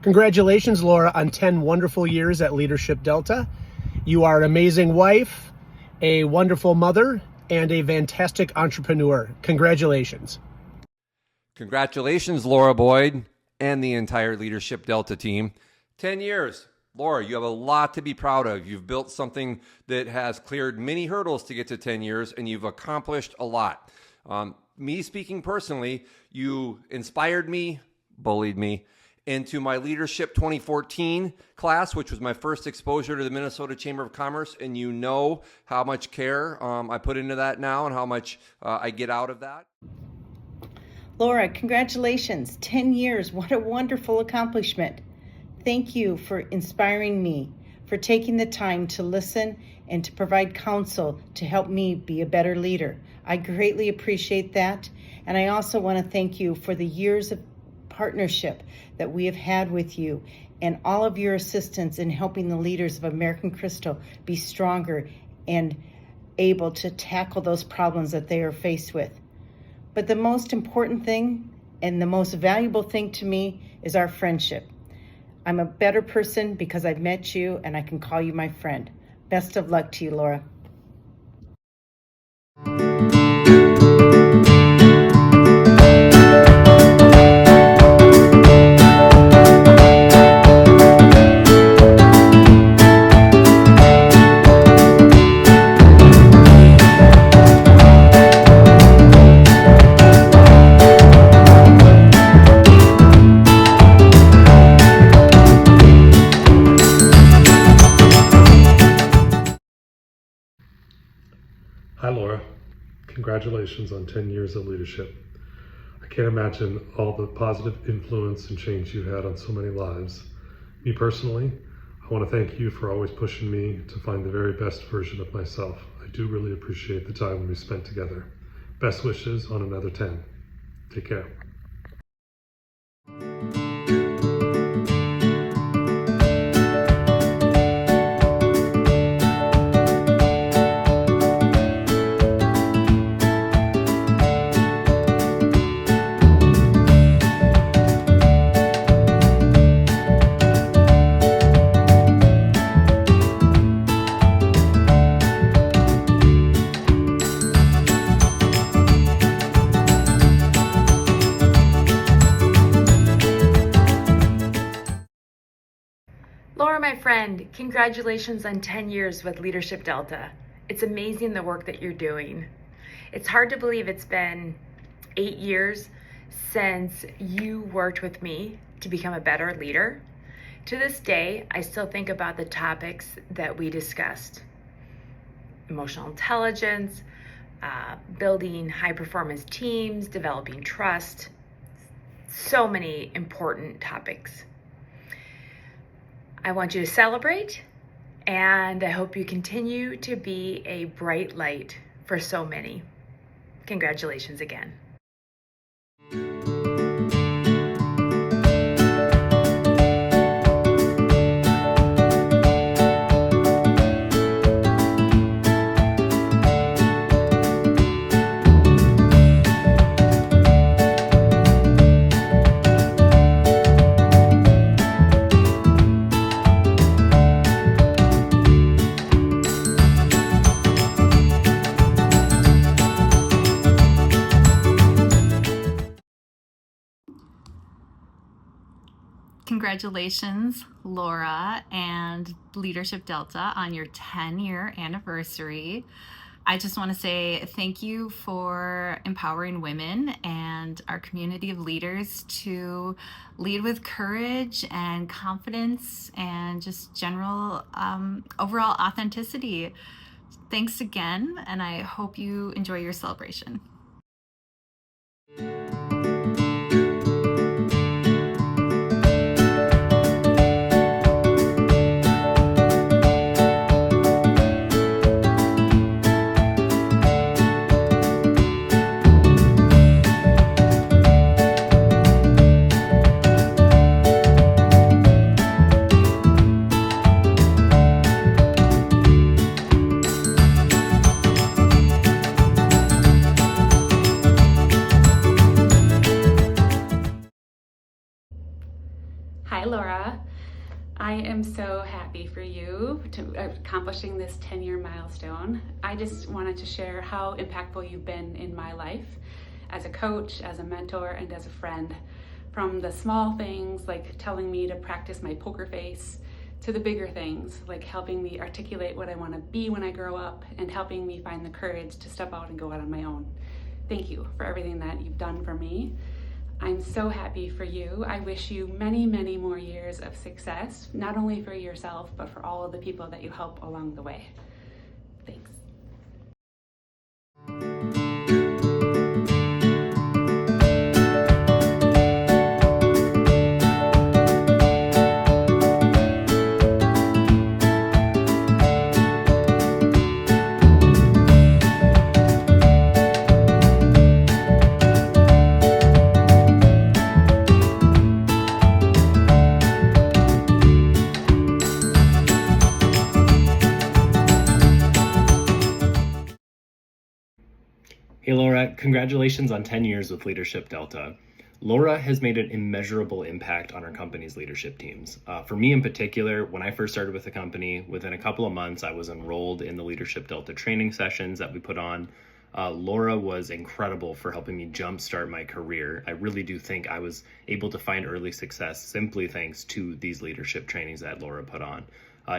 Congratulations, Laura, on 10 wonderful years at Leadership Delta. You are an amazing wife, a wonderful mother, and a fantastic entrepreneur. Congratulations. Congratulations, Laura Boyd and the entire Leadership Delta team. 10 years. Laura, you have a lot to be proud of. You've built something that has cleared many hurdles to get to 10 years, and you've accomplished a lot. Me speaking personally, you inspired me, bullied me, into my Leadership 2014 class, which was my first exposure to the Minnesota Chamber of Commerce, and you know how much care I put into that now and how much I get out of that. Laura, congratulations. 10 years. What a wonderful accomplishment. Thank you for inspiring me, for taking the time to listen and to provide counsel to help me be a better leader. I greatly appreciate that. And I also want to thank you for the years of partnership that we have had with you and all of your assistance in helping the leaders of American Crystal be stronger and able to tackle those problems that they are faced with. But the most important thing and the most valuable thing to me is our friendship. I'm a better person because I've met you and I can call you my friend. Best of luck to you, Laura. Hi, Laura. Congratulations on 10 years of leadership. I can't imagine all the positive influence and change you've had on so many lives. Me personally, I want to thank you for always pushing me to find the very best version of myself. I do really appreciate the time we spent together. Best wishes on another 10. Take care. Laura, my friend, congratulations on 10 years with Leadership Delta. It's amazing the work that you're doing. It's hard to believe it's been 8 years since you worked with me to become a better leader. To this day, I still think about the topics that we discussed. Emotional intelligence, building high-performance teams, developing trust. So many important topics. I want you to celebrate, and I hope you continue to be a bright light for so many. Congratulations again. Congratulations, Laura and Leadership Delta, on your 10-year anniversary. I just want to say thank you for empowering women and our community of leaders to lead with courage and confidence and just general overall authenticity. Thanks again, and I hope you enjoy your celebration. I am so happy for you to accomplishing this 10-year milestone. I just wanted to share how impactful you've been in my life as a coach, as a mentor, and as a friend. From the small things like telling me to practice my poker face, to the bigger things like helping me articulate what I want to be when I grow up and helping me find the courage to step out and go out on my own. Thank you for everything that you've done for me. I'm so happy for you. I wish you many, many more years of success, not only for yourself, but for all of the people that you help along the way. Thanks. Hey Laura, congratulations on 10 years with Leadership Delta. Laura has made an immeasurable impact on our company's leadership teams. For me in particular, when I first started with the company, within a couple of months, I was enrolled in the Leadership Delta training sessions that we put on. Laura was incredible for helping me jumpstart my career. I really do think I was able to find early success simply thanks to these leadership trainings that Laura put on.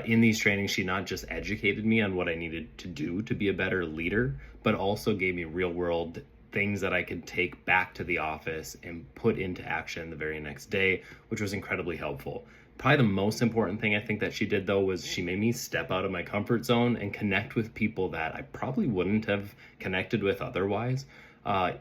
In these trainings, she not just educated me on what I needed to do to be a better leader, but also gave me real world things that I could take back to the office and put into action the very next day, which was incredibly helpful. Probably the most important thing I think that she did though was she made me step out of my comfort zone and connect with people that I probably wouldn't have connected with otherwise.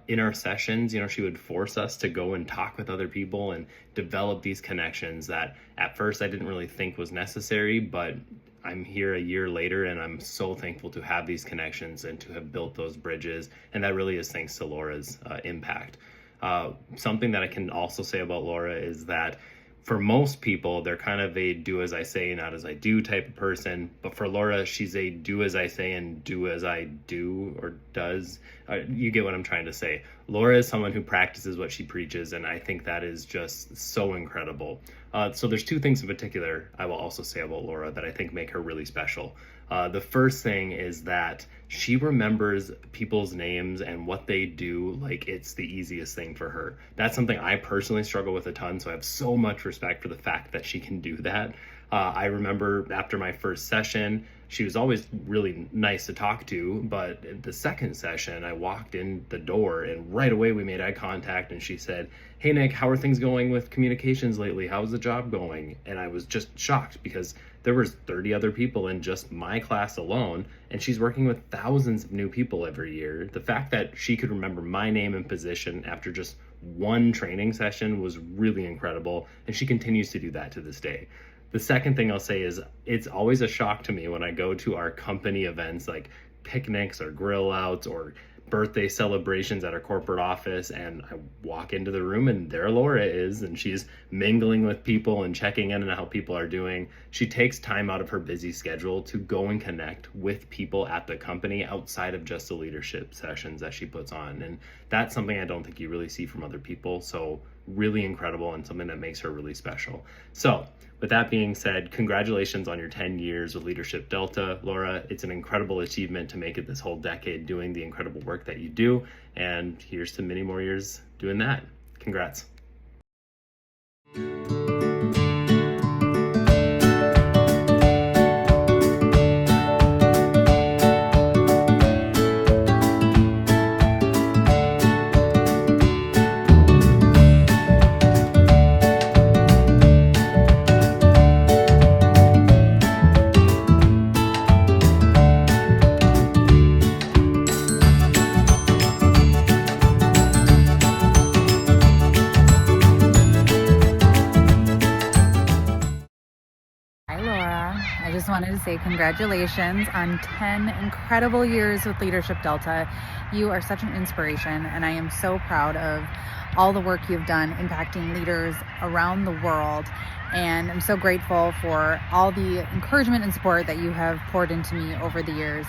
In our sessions, she would force us to go and talk with other people and develop these connections that at first I didn't really think was necessary, but I'm here a year later and I'm so thankful to have these connections and to have built those bridges. And that really is thanks to Laura's impact. Something that I can also say about Laura is that for most people, they're kind of a do as I say, not as I do type of person. But for Laura, she's a do as I say and do as I do or does. You get what I'm trying to say. Laura is someone who practices what she preaches, and I think that is just so incredible. So there's two things in particular I will also say about Laura that I think make her really special. The first thing is that she remembers people's names and what they do like it's the easiest thing for her. That's something I personally struggle with a ton, so I have so much respect for the fact that she can do that. I remember after my first session, she was always really nice to talk to, but the second session, I walked in the door and right away we made eye contact and she said, "Hey Nick, how are things going with communications lately? How's the job going?" And I was just shocked because there was 30 other people in just my class alone, and she's working with thousands of new people every year. The fact that she could remember my name and position after just one training session was really incredible, and she continues to do that to this day. The second thing I'll say is it's always a shock to me when I go to our company events like picnics or grill outs or birthday celebrations at our corporate office, and I walk into the room and there Laura is, and she's mingling with people and checking in on how people are doing. She takes time out of her busy schedule to go and connect with people at the company outside of just the leadership sessions that she puts on, and that's something I don't think you really see from other people. So really incredible and something that makes her really special. So with that being said, congratulations on your 10 years with Leadership Delta, Laura. It's an incredible achievement to make it this whole decade doing the incredible work that you do. And here's to many more years doing that. Congrats. I just wanted to say congratulations on 10 incredible years with Leadership Delta. You are such an inspiration, and I am so proud of all the work you've done impacting leaders around the world. And I'm so grateful for all the encouragement and support that you have poured into me over the years.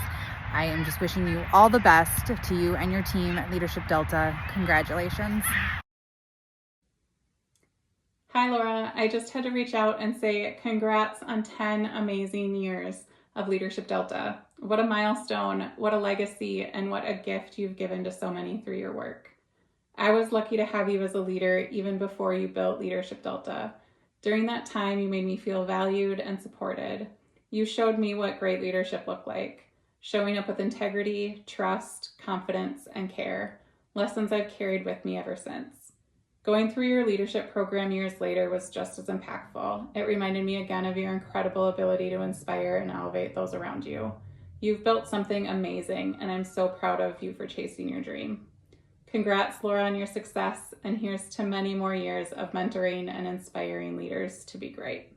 I am just wishing you all the best to you and your team at Leadership Delta. Congratulations. Hi, Laura. I just had to reach out and say congrats on 10 amazing years of Leadership Delta. What a milestone, what a legacy, and what a gift you've given to so many through your work. I was lucky to have you as a leader even before you built Leadership Delta. During that time, you made me feel valued and supported. You showed me what great leadership looked like, showing up with integrity, trust, confidence, and care, lessons I've carried with me ever since. Going through your leadership program years later was just as impactful. It reminded me again of your incredible ability to inspire and elevate those around you. You've built something amazing, and I'm so proud of you for chasing your dream. Congrats, Laura, on your success, and here's to many more years of mentoring and inspiring leaders to be great.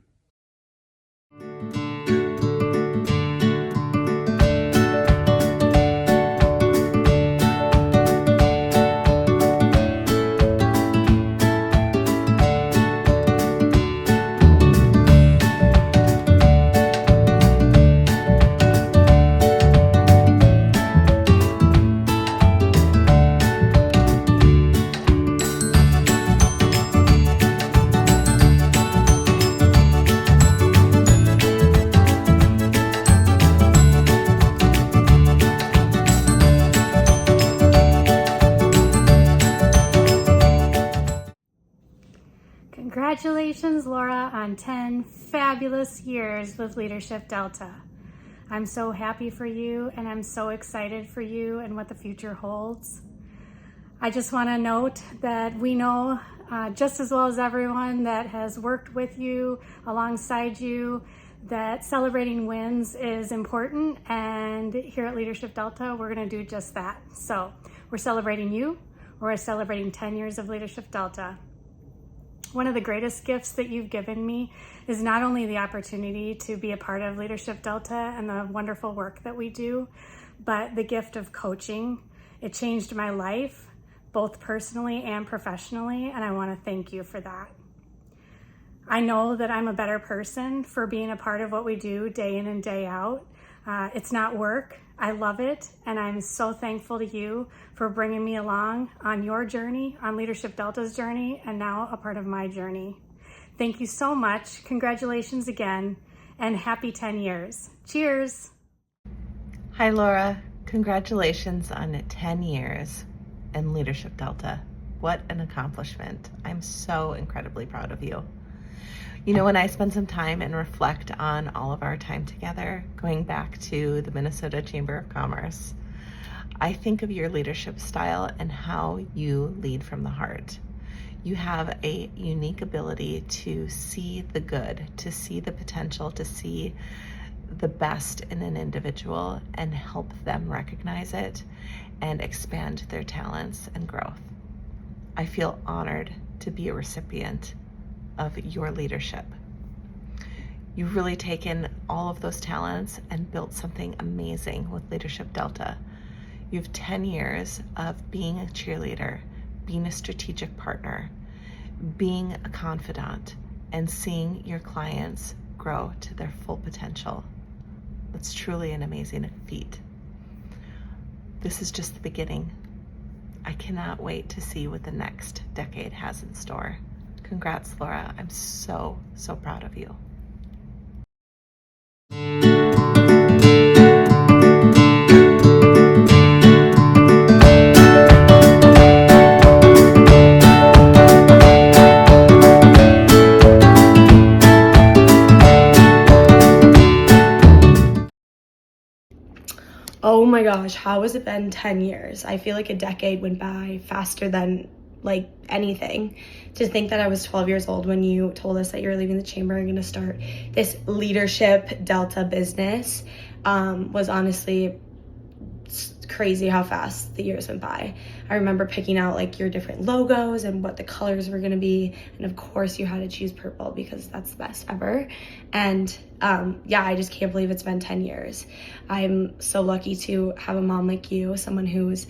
Congratulations, Laura, on 10 fabulous years with Leadership Delta. I'm so happy for you, and I'm so excited for you and what the future holds. I just want to note that we know just as well as everyone that has worked with you, alongside you, that celebrating wins is important, and here at Leadership Delta, we're going to do just that. So we're celebrating you. We're celebrating 10 years of Leadership Delta. One of the greatest gifts that you've given me is not only the opportunity to be a part of Leadership Delta and the wonderful work that we do, but the gift of coaching. It changed my life, both personally and professionally, and I want to thank you for that. I know that I'm a better person for being a part of what we do day in and day out. It's not work. I love it, and I'm so thankful to you for bringing me along on your journey, on Leadership Delta's journey, and now a part of my journey. Thank you so much. Congratulations again, and happy 10 years. Cheers. Hi, Laura. Congratulations on 10 years in Leadership Delta. What an accomplishment. I'm so incredibly proud of you. You know, when I spend some time and reflect on all of our time together, going back to the Minnesota Chamber of Commerce, I think of your leadership style and how you lead from the heart. You have a unique ability to see the good, to see the potential, to see the best in an individual and help them recognize it and expand their talents and growth. I feel honored to be a recipient of your leadership. You've really taken all of those talents and built something amazing with Leadership Delta. You have 10 years of being a cheerleader, being a strategic partner, being a confidant, and seeing your clients grow to their full potential. That's truly an amazing feat. This is just the beginning. I cannot wait to see what the next decade has in store. Congrats, Laura. I'm so, so proud of you. Oh my gosh, how has it been 10 years? I feel like a decade went by faster than like anything. To think that I was 12 years old when you told us that you were leaving the chamber and going to start this Leadership Delta business was honestly crazy how fast the years went by. I remember picking out like your different logos and what the colors were going to be, and of course you had to choose purple because that's the best ever. And yeah, I just can't believe it's been 10 years. I'm so lucky to have a mom like you, someone who's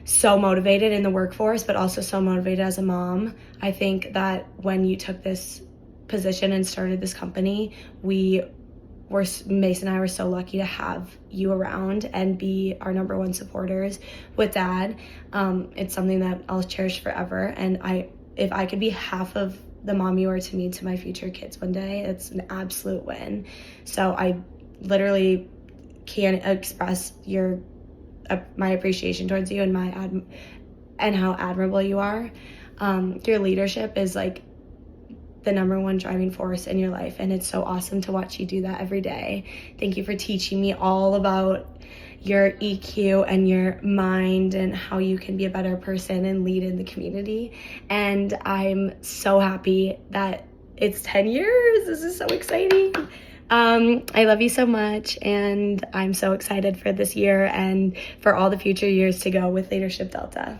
so motivated in the workforce but also so motivated as a mom. I think that when you took this position and started this company, Mason and I were so lucky to have you around and be our number one supporters with Dad. It's something that I'll cherish forever, and if I could be half of the mom you are to me, to my future kids one day. It's an absolute win. So I literally can't express my appreciation towards you and how admirable you are. Your leadership is like the number one driving force in your life, and it's so awesome to watch you do that every day. Thank you for teaching me all about your EQ and your mind and how you can be a better person and lead in the community. And I'm so happy that it's 10 years. This is so exciting. I love you so much, and I'm so excited for this year and for all the future years to go with Leadership Delta.